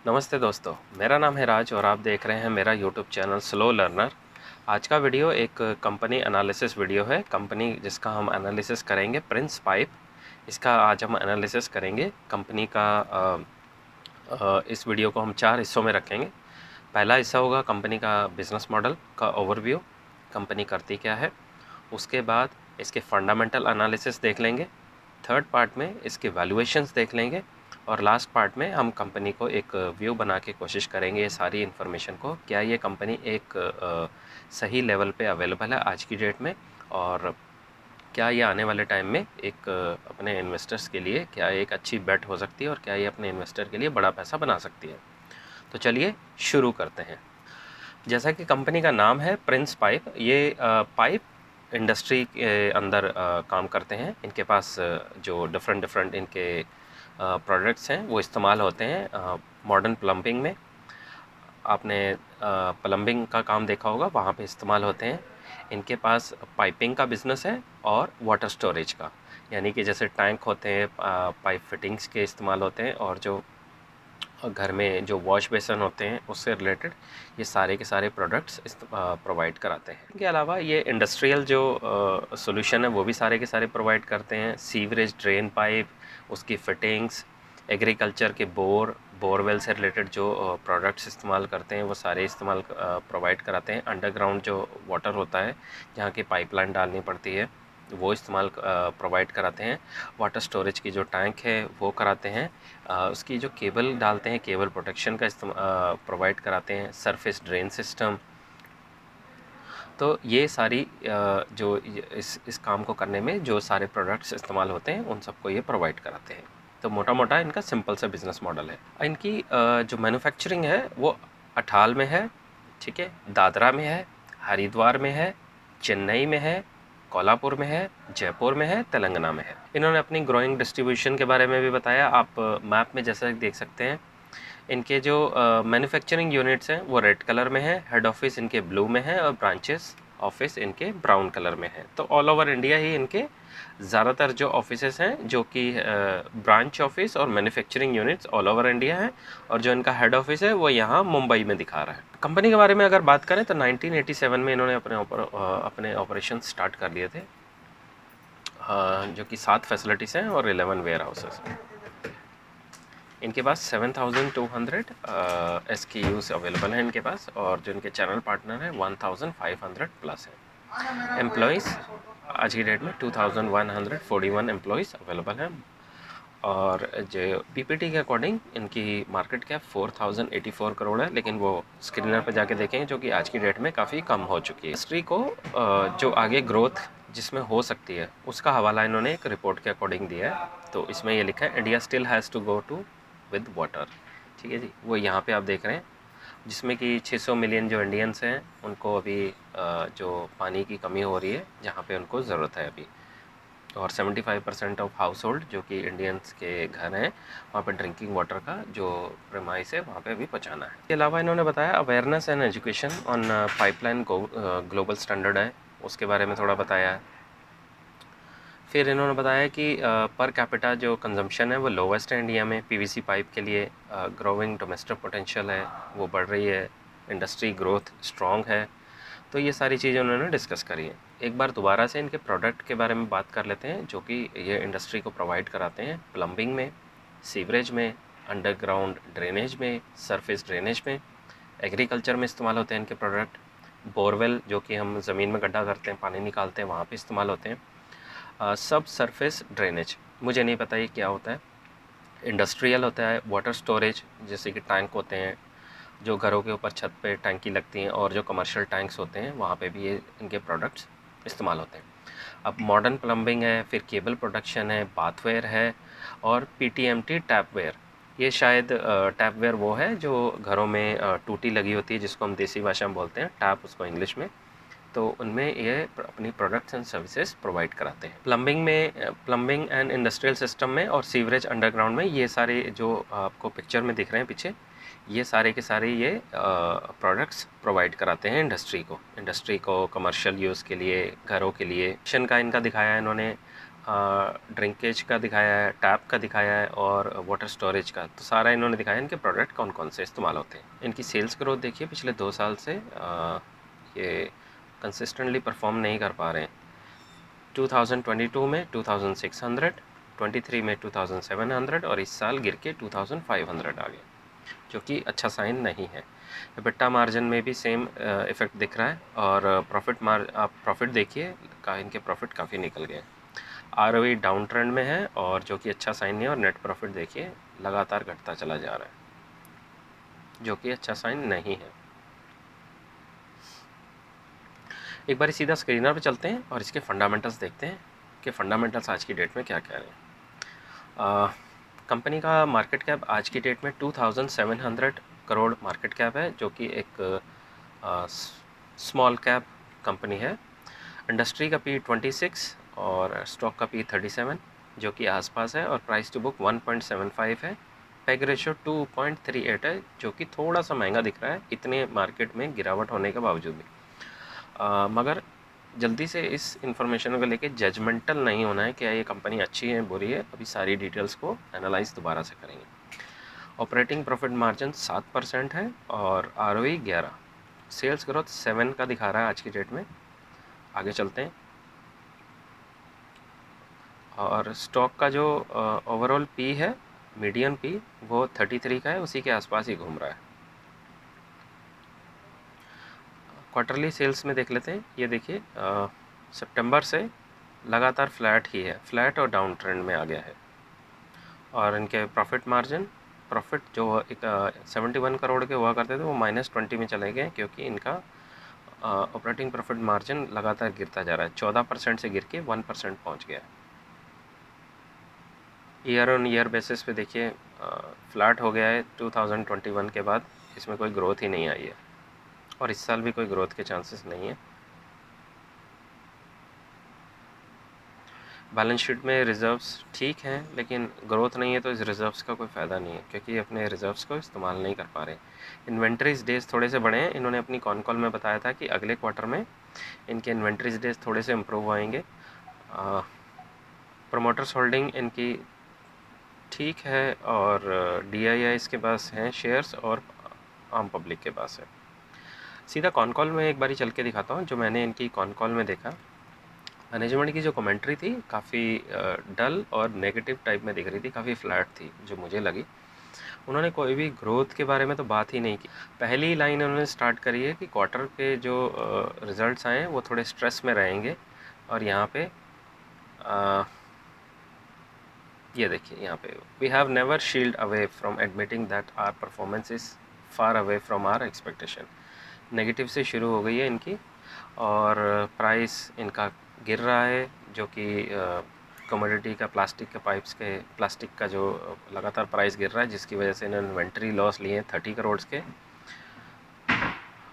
नमस्ते दोस्तों, मेरा नाम है राज और आप देख रहे हैं मेरा यूट्यूब चैनल स्लो लर्नर। आज का वीडियो एक कंपनी एनालिसिस वीडियो है। कंपनी जिसका हम एनालिसिस करेंगे प्रिंस पाइप। इसका आज हम एनालिसिस करेंगे कंपनी का। इस वीडियो को हम 4 हिस्सों में रखेंगे। पहला हिस्सा होगा कंपनी का बिजनेस मॉडल का ओवरव्यू, कंपनी करती क्या है। उसके बाद इसके फंडामेंटल एनालिसिस देख लेंगे। थर्ड पार्ट में इसके वैल्यूएशंस देख लेंगे और लास्ट पार्ट में हम कंपनी को एक व्यू बना के कोशिश करेंगे ये सारी इन्फॉर्मेशन को, क्या ये कंपनी एक सही लेवल पे अवेलेबल है आज की डेट में, और क्या ये आने वाले टाइम में एक अपने इन्वेस्टर्स के लिए क्या एक अच्छी बेट हो सकती है और क्या ये अपने इन्वेस्टर के लिए बड़ा पैसा बना सकती है। तो चलिए शुरू करते हैं। जैसा कि कंपनी का नाम है प्रिंस पाइप, ये पाइप इंडस्ट्री के अंदर काम करते हैं। इनके पास जो डिफरेंट इनके प्रोडक्ट्स हैं वो इस्तेमाल होते हैं मॉडर्न प्लम्बिंग में। आपने प्लम्बिंग का काम देखा होगा, वहाँ पे इस्तेमाल होते हैं। इनके पास पाइपिंग का बिज़नेस है और वाटर स्टोरेज का, यानी कि जैसे टैंक होते हैं पाइप फिटिंग्स के इस्तेमाल होते हैं, और जो घर में जो वॉश बेसन होते हैं उससे रिलेटेड ये सारे के सारे प्रोडक्ट्स प्रोवाइड कराते हैं। इनके अलावा ये इंडस्ट्रियल जो सॉल्यूशन है वो भी सारे के सारे प्रोवाइड करते हैं। सीवरेज ड्रेन पाइप, उसकी फिटिंग्स, एग्रीकल्चर के बोरवेल से रिलेटेड जो प्रोडक्ट्स इस्तेमाल करते हैं वो सारे इस्तेमाल प्रोवाइड कराते हैं। अंडरग्राउंड जो वाटर होता है जहाँ की पाइपलाइन डालनी पड़ती है वो इस्तेमाल प्रोवाइड कराते हैं। वाटर स्टोरेज की जो टैंक है वो कराते हैं। उसकी जो केबल डालते हैं, केबल प्रोटेक्शन का प्रोवाइड कराते हैं। Surface drain system. तो ये सारी जो इस काम को करने में जो सारे प्रोडक्ट्स इस्तेमाल होते हैं उन सबको ये प्रोवाइड कराते हैं। तो मोटा मोटा इनका सिंपल सा बिजनेस मॉडल है। इनकी जो मैन्युफैक्चरिंग है वो अठाल में है, ठीक है, दादरा में है, हरिद्वार में है, चेन्नई में है, कोल्हापुर में है, जयपुर में है, तेलंगाना में है। इन्होंने अपनी ग्रोइंग डिस्ट्रीब्यूशन के बारे में भी बताया। आप मैप में जैसा देख सकते हैं, इनके जो मैन्युफैक्चरिंग यूनिट्स हैं वो रेड कलर में है, हेड ऑफिस इनके ब्लू में है और ब्रांचेस ऑफिस इनके ब्राउन कलर में है। तो ऑल ओवर इंडिया ही इनके ज़्यादातर जो ऑफिसेस हैं, जो कि ब्रांच ऑफिस और manufacturing units all over India है, और जो इनका हेड ऑफिस है वो यहाँ मुंबई में दिखा रहा है। कंपनी के बारे में अगर बात करें तो 1987 में इन्होंने अपने ऑपरेशन स्टार्ट कर लिए थे, जो कि 7 फैसिलिटीज़ हैं और 11 वेयर हाउसेस हैं। इनके पास 7200 SKUs अवेलेबल हैं इनके पास, और जो इनके चैनल पार्टनर हैं 1500 प्लस हैं। एम्प्लॉयज़ आज की डेट में 2141 एम्प्लॉयज़ अवेलेबल हैं, और जो PPT के अकॉर्डिंग इनकी मार्केट कैप 4084 करोड़ है, लेकिन वो स्क्रीनर पर जाके देखेंगे जो कि आज की डेट में काफ़ी कम हो चुकी है। इंडस्ट्री को जो आगे ग्रोथ जिसमें हो सकती है उसका हवाला इन्होंने एक रिपोर्ट के अकॉर्डिंग दिया है। तो इसमें ये लिखा है India still has to go to with water, ठीक है जी, वो यहाँ पे आप देख रहे हैं, जिसमें कि 600 मिलियन जो इंडियंस हैं उनको अभी जो पानी की कमी हो रही है जहाँ पे उनको ज़रूरत है अभी, और 75% ऑफ हाउस होल्ड जो कि इंडियंस के घर हैं वहाँ पे ड्रिंकिंग वाटर का जो प्रेमाइस है वहाँ पे अभी पहुँचाना है। इसके अलावा इन्होंने बताया awareness and education on pipeline global standard है, उसके बारे में थोड़ा बताया है। फिर इन्होंने बताया कि पर कैपिटा जो कंजम्पशन है वो लोवेस्ट है इंडिया में पीवीसी पाइप के लिए। ग्रोइंग डोमेस्टिक पोटेंशियल है वो बढ़ रही है, इंडस्ट्री ग्रोथ स्ट्रॉन्ग है। तो ये सारी चीज़ें उन्होंने डिस्कस करी हैं। एक बार दोबारा से इनके प्रोडक्ट के बारे में बात कर लेते हैं जो कि ये इंडस्ट्री को प्रोवाइड कराते हैं प्लम्बिंग में, सीवरेज में, अंडरग्राउंड ड्रेनेज में, सरफेस ड्रेनेज में, एग्रीकल्चर में इस्तेमाल होते हैं इनके प्रोडक्ट। बोरवेल जो कि हम ज़मीन में गड्ढा करते हैं पानी निकालते हैं वहाँ पे इस्तेमाल होते हैं। सब सरफेस ड्रेनेज मुझे नहीं पता ये क्या होता है। इंडस्ट्रियल होता है वाटर स्टोरेज, जैसे कि टैंक होते हैं जो घरों के ऊपर छत पे टैंकी लगती हैं, और जो कमर्शियल टैंक्स होते हैं वहाँ पे भी ये इनके प्रोडक्ट्स इस्तेमाल होते हैं। अब मॉडर्न प्लम्बिंग है, फिर केबल प्रोडक्शन है, बाथवेयर है, और PTMT टैपवेयर। ये शायद टैपवेयर वो है जो घरों में टूटी लगी होती है, जिसको हम देसी भाषा में बोलते हैं टैप, उसको इंग्लिश में। तो उनमें ये अपनी प्रोडक्ट्स एंड सर्विसेज प्रोवाइड कराते हैं। प्लम्बिंग एंड इंडस्ट्रियल सिस्टम में और सीवरेज अंडरग्राउंड में ये सारे जो आपको पिक्चर में दिख रहे हैं पीछे, ये सारे के सारे ये प्रोडक्ट्स प्रोवाइड कराते हैं इंडस्ट्री को कमर्शियल यूज़ के लिए, घरों के लिए। मिशन का इनका दिखाया है इन्होंने ड्रिंकेज का दिखाया है, टैप का दिखाया है और वाटर स्टोरेज का। तो सारा इन्होंने दिखाया इनके प्रोडक्ट कौन कौन से इस्तेमाल होते हैं। इनकी सेल्स ग्रोथ देखिए पिछले 2 साल से ये कंसिस्टेंटली परफॉर्म नहीं कर पा रहे हैं। 2022 में 2600, 23 में 2700 और इस साल गिर के 2500 आ गए, जो कि अच्छा साइन नहीं है। EBITDA मार्जिन में भी सेम इफेक्ट दिख रहा है और आप प्रॉफिट देखिए इनके प्रॉफिट काफ़ी निकल गए। ROE डाउन ट्रेंड में है और जो कि अच्छा साइन नहीं है, और नेट प्रॉफिट देखिए लगातार घटता चला जा रहा है, जो कि अच्छा साइन नहीं है। एक बार सीधा स्क्रीनर पे चलते हैं और इसके फंडामेंटल्स देखते हैं कि फंडामेंटल्स आज की डेट में क्या कह रहे हैं। कंपनी का मार्केट कैप आज की डेट में 2700 करोड़ मार्केट कैप है, जो कि एक स्मॉल कैप कंपनी है। इंडस्ट्री का P 26 और स्टॉक का P 37 जो कि आसपास है, और प्राइस टू बुक 1.75 है। पेग रेशियो 2.38 है, जो कि थोड़ा सा महंगा दिख रहा है इतने मार्केट में गिरावट होने के बावजूद भी। मगर जल्दी से इस इंफॉर्मेशन को लेके जजमेंटल नहीं होना है कि ये कंपनी अच्छी है बुरी है। अभी सारी डिटेल्स को एनालाइज दोबारा से करेंगे। ऑपरेटिंग प्रॉफिट मार्जिन 7% है और ROE 11। सेल्स ग्रोथ 7 का दिखा रहा है आज की डेट में। आगे चलते हैं और स्टॉक का जो ओवरऑल P है, मीडियन P, वो 33 का है, उसी के आसपास ही घूम रहा है। क्वार्टरली सेल्स में देख लेते हैं। ये देखिए सितंबर से लगातार फ्लैट ही है, फ्लैट और डाउन ट्रेंड में आ गया है। और इनके प्रॉफिट मार्जिन, प्रॉफिट जो एक 71 करोड़ के हुआ करते थे वो -20 में चले गए, क्योंकि इनका ऑपरेटिंग प्रॉफिट मार्जिन लगातार गिरता जा रहा है। 14% से गिर के 1% पहुँच गया है। ईयर ऑन ईयर बेसिस पे देखिए फ्लैट हो गया है 2021 के बाद। इसमें कोई ग्रोथ ही नहीं आई है और इस साल भी कोई ग्रोथ के चांसेस नहीं है। बैलेंस शीट में रिज़र्व्स ठीक हैं, लेकिन ग्रोथ नहीं है तो इस रिज़र्व्स का कोई फ़ायदा नहीं है, क्योंकि अपने रिज़र्व्स को इस्तेमाल नहीं कर पा रहे। इन्वेंट्रीज डेज़ थोड़े से बढ़े हैं। इन्होंने अपनी कॉन कॉल में बताया था कि अगले क्वार्टर में इनके इन्वेंट्रीज डेज़ थोड़े से इम्प्रूव आएंगे। प्रोमोटर्स होल्डिंग इनकी ठीक है और DIIs के पास हैं शेयर्स और आम पब्लिक के पास है। सीधा कॉन कॉल में एक बारी चल के दिखाता हूँ जो मैंने इनकी कॉन कॉल में देखा। मैनेजमेंट की जो कमेंट्री थी काफ़ी डल और नेगेटिव टाइप में दिख रही थी, काफ़ी फ्लैट थी जो मुझे लगी। उन्होंने कोई भी ग्रोथ के बारे में तो बात ही नहीं की। पहली लाइन उन्होंने स्टार्ट करी है कि क्वार्टर के जो रिज़ल्ट्स आए वो थोड़े स्ट्रेस में रहेंगे। और यहाँ पे ये देखिए, यहाँ पे we have never shield away from admitting that our performance is far away from our expectation. Negative से शुरू हो गई है इनकी और प्राइस इनका गिर रहा है, जो कि कमोडिटी का प्लास्टिक का जो लगातार प्राइस गिर रहा है, जिसकी वजह से इन्होंने इन्वेंट्री लॉस लिए हैं 30 करोड़ के।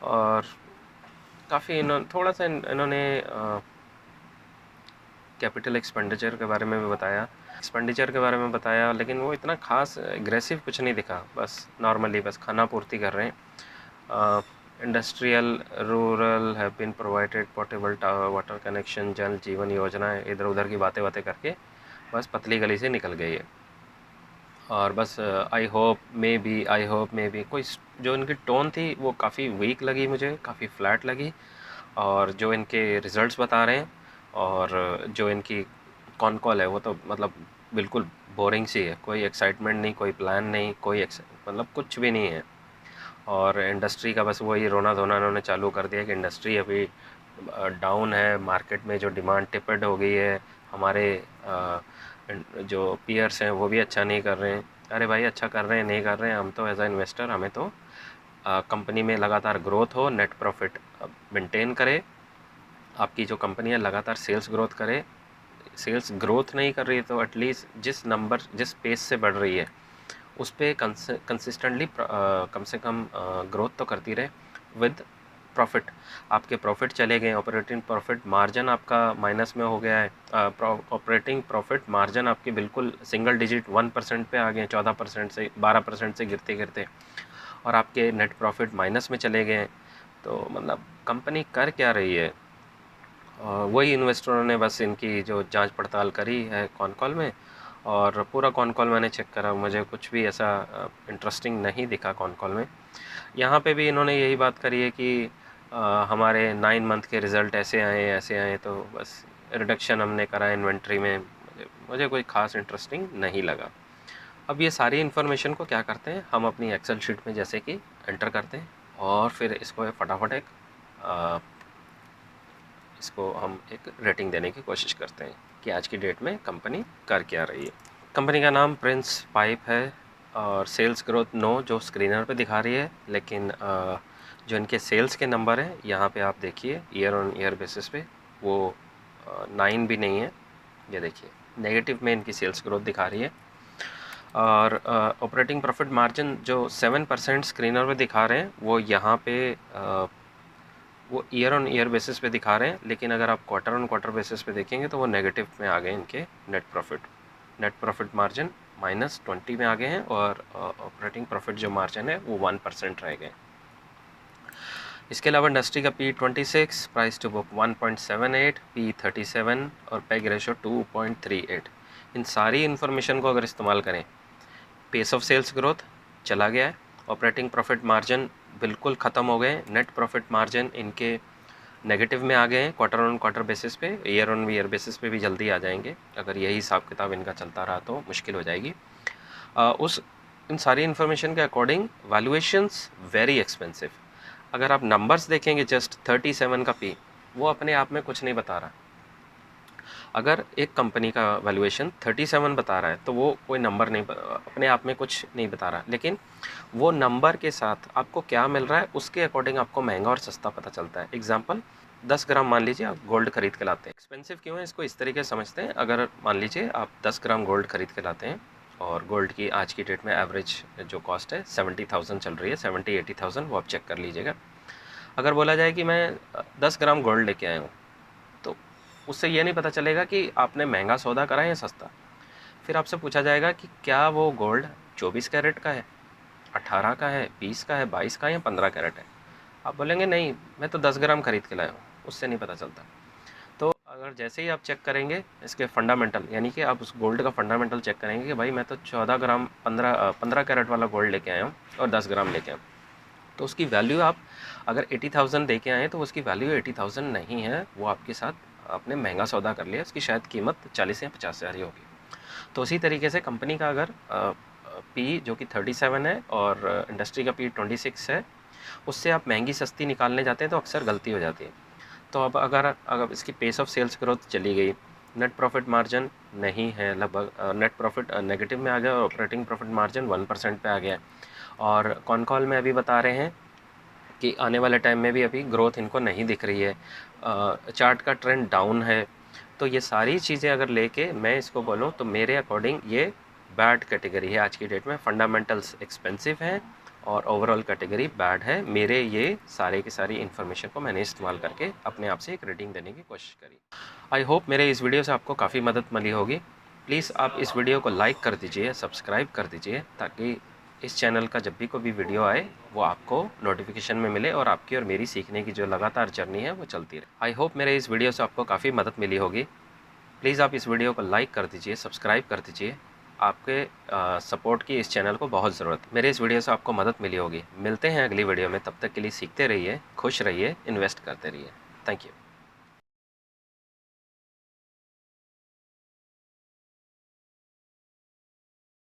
और काफ़ी थोड़ा सा इन्होंने कैपिटल एक्सपेंडिचर के बारे में भी बताया, लेकिन वो इतना खास एग्रेसिव कुछ नहीं दिखा। बस नॉर्मली बस खाना पूर्ति कर रहे हैं। Industrial rural have been provided portable water connection, Jal Jeevan योजना, इधर उधर की बातें करके बस पतली गली से निकल गई है। और बस आई होप मे बी कोई जो इनकी टोन थी वो काफ़ी वीक लगी मुझे, काफ़ी फ्लैट लगी। और जो इनके रिज़ल्ट्स बता रहे हैं और जो इनकी कॉन कॉल है वो तो मतलब बिल्कुल बोरिंग सी है। कोई एक्साइटमेंट नहीं, कोई प्लान नहीं, मतलब कुछ भी नहीं है। और इंडस्ट्री का बस वही रोना धोना इन्होंने चालू कर दिया कि इंडस्ट्री अभी डाउन है, मार्केट में जो डिमांड टिपेड हो गई है, हमारे जो पीयर्स हैं वो भी अच्छा नहीं कर रहे हैं। अरे भाई, अच्छा कर रहे हैं नहीं कर रहे हैं, हम तो एज अ इन्वेस्टर हमें तो कंपनी में लगातार ग्रोथ हो, नेट प्रॉफिट मेंटेन करे, आपकी जो कंपनी है लगातार सेल्स ग्रोथ करे। सेल्स ग्रोथ नहीं कर रही है तो एटलीस्ट जिस पेस से बढ़ रही है उस पर कंसिस्टेंटली कम से कम ग्रोथ तो करती रहे विद प्रॉफिट। आपके प्रॉफिट चले गए, ऑपरेटिंग प्रॉफिट मार्जिन आपका माइनस में हो गया है। ऑपरेटिंग प्रॉफिट मार्जिन आपकी बिल्कुल सिंगल डिजिट 1% पे आ गए, 14% से 12% से गिरते गिरते, और आपके नेट प्रॉफिट माइनस में चले गए। तो मतलब कंपनी कर क्या रही है? वही इन्वेस्टरों ने बस इनकी जो जांच पड़ताल करी है कॉन कॉल में, और पूरा कॉन कॉल मैंने चेक करा, मुझे कुछ भी ऐसा इंटरेस्टिंग नहीं दिखा कॉन कॉल में। यहाँ पे भी इन्होंने यही बात करी है कि हमारे 9 मंथ के रिज़ल्ट ऐसे आए, तो बस रिडक्शन हमने करा इन्वेंट्री में। मुझे कोई ख़ास इंटरेस्टिंग नहीं लगा। अब ये सारी इन्फॉर्मेशन को क्या करते हैं, हम अपनी एक्सेल शीट में जैसे कि एंटर करते हैं, और फिर इसको फटाफट इसको हम एक रेटिंग देने की कोशिश करते हैं कि आज की डेट में कंपनी कर क्या रही है। कंपनी का नाम प्रिंस पाइप है, और सेल्स ग्रोथ नो जो स्क्रीनर पे दिखा रही है, लेकिन जो इनके सेल्स के नंबर हैं यहाँ पे आप देखिए ईयर ऑन ईयर बेसिस पे वो 9 भी नहीं है। ये देखिए नेगेटिव में इनकी सेल्स ग्रोथ दिखा रही है। और ऑपरेटिंग प्रॉफिट मार्जिन जो 7% स्क्रीनर पे दिखा रहे हैं वो यहाँ पे वो ईयर ऑन ईयर बेसिस पे दिखा रहे हैं, लेकिन अगर आप क्वार्टर ऑन क्वार्टर बेसिस पे देखेंगे तो वो नेगेटिव में आ गए इनके नेट प्रॉफिट मार्जिन -20 में आ गए हैं, और ऑपरेटिंग प्रॉफिट जो मार्जिन है वो 1% रह गए। इसके अलावा इंडस्ट्री का P26, price to book 1.78, P37 और पेग रेशो 2.38। इन सारी इन्फॉर्मेशन को अगर इस्तेमाल करें, पेस ऑफ सेल्स ग्रोथ चला गया है, ऑपरेटिंग प्रॉफिट मार्जिन बिल्कुल ख़त्म हो गए, नेट प्रॉफिट मार्जिन इनके नेगेटिव में आ गए हैं, क्वार्टर ऑन क्वार्टर बेसिस पे, ईयर ऑन ईयर बेसिस पे भी जल्दी आ जाएंगे। अगर यही हिसाब किताब इनका चलता रहा तो मुश्किल हो जाएगी। इन सारी इन्फॉर्मेशन के अकॉर्डिंग वैल्यूएशंस वेरी एक्सपेंसिव। अगर आप नंबर्स देखेंगे जस्ट 37 का पी, वो अपने आप में कुछ नहीं बता रहा। अगर एक कंपनी का वैल्यूएशन 37 बता रहा है तो वो कोई नंबर नहीं, अपने आप में कुछ नहीं बता रहा, लेकिन वो नंबर के साथ आपको क्या मिल रहा है उसके अकॉर्डिंग आपको महंगा और सस्ता पता चलता है। एग्जाम्पल 10 ग्राम मान लीजिए आप गोल्ड खरीद के लाते हैं, एक्सपेंसिव क्यों है इसको इस तरीके से समझते हैं। अगर मान लीजिए आप 10 ग्राम गोल्ड खरीद के लाते हैं, और गोल्ड की आज की डेट में एवरेज जो कॉस्ट है 70,000 चल रही है, 70-80,000, वो आप चेक कर लीजिएगा। अगर बोला जाए कि मैं 10 ग्राम गोल्ड लेके आया हूँ, तो उससे ये नहीं पता चलेगा कि आपने महंगा सौदा करा है या सस्ता। फिर आपसे पूछा जाएगा कि क्या वो गोल्ड 24 कैरेट का है, 18 का है, 20 का है, 22 का है या 15 कैरेट है। आप बोलेंगे नहीं मैं तो 10 ग्राम खरीद के लाया हूँ, उससे नहीं पता चलता। तो अगर जैसे ही आप चेक करेंगे इसके फंडामेंटल, यानी कि आप उस गोल्ड का फंडामेंटल चेक करेंगे कि भाई मैं तो 14 ग्राम 15 कैरेट वाला गोल्ड लेके आया हूँ और 10 ग्राम लेके आया हूँ, तो उसकी वैल्यू आप अगर 80,000 दे के आए तो उसकी वैल्यू 80,000 नहीं है, वो आपके साथ आपने महंगा सौदा कर लिया, उसकी शायद कीमत 40 या 50 हज़ार ही होगी। तो उसी तरीके से कंपनी का अगर पी जो कि 37 है और इंडस्ट्री का P26 है, उससे आप महंगी सस्ती निकालने जाते हैं तो अक्सर गलती हो जाती है। तो अब अगर इसकी पेस ऑफ सेल्स ग्रोथ चली गई, नेट प्रॉफिट मार्जिन नहीं है, लगभग नेट प्रॉफिट नेगेटिव में आ गया और ऑपरेटिंग प्रॉफिट मार्जिन 1% पे आ गया, और कॉन कॉल में अभी बता रहे हैं कि आने वाले टाइम में भी अभी ग्रोथ इनको नहीं दिख रही है, चार्ट का ट्रेंड डाउन है। तो ये सारी चीज़ें अगर लेके मैं इसको बोलूँ तो मेरे अकॉर्डिंग ये बैड कैटेगरी है आज की डेट में। फंडामेंटल्स एक्सपेंसिव हैं और ओवरऑल कैटेगरी बैड है। मेरे ये सारे की सारी इन्फॉर्मेशन को मैंने इस्तेमाल करके अपने आप से एक रेटिंग देने की कोशिश करी। आई होप मेरे इस वीडियो से आपको काफ़ी मदद मिली होगी। प्लीज़ आप इस वीडियो को लाइक कर दीजिए, सब्सक्राइब कर दीजिए, ताकि इस चैनल का जब भी कोई भी वीडियो आए वो आपको नोटिफिकेशन में मिले और आपकी और मेरी सीखने की जो लगातार जर्नी है वो चलती रहे। आई होप मेरे इस वीडियो से आपको काफ़ी मदद मिली होगी। प्लीज़ आप इस वीडियो को लाइक कर दीजिए, सब्सक्राइब कर दीजिए। आपके सपोर्ट की इस चैनल को बहुत ज़रूरत है। मेरे इस वीडियो से आपको मदद मिली होगी। मिलते हैं अगली वीडियो में, तब तक के लिए सीखते रहिए, खुश रहिए, इन्वेस्ट करते रहिए। Thank you.